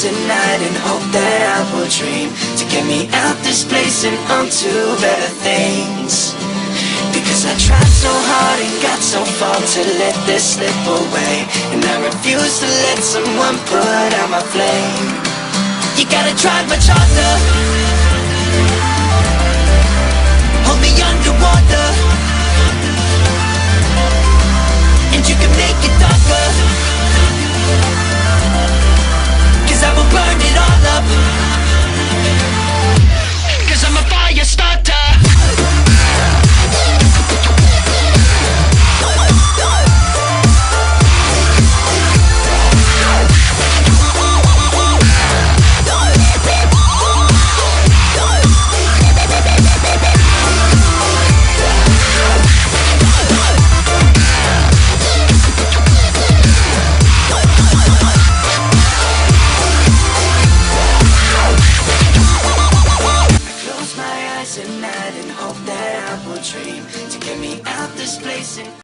At night and hope that I will dream to get me out this place and onto better things. Because I tried so hard and got so far to let this slip away, and I refuse to let someone put out my flame. You gotta try much harder, hold me underwater, and you can make it darker, I will burn it all up, 'cause I'm a fire starter. At night and hope that I will dream to get me out this place and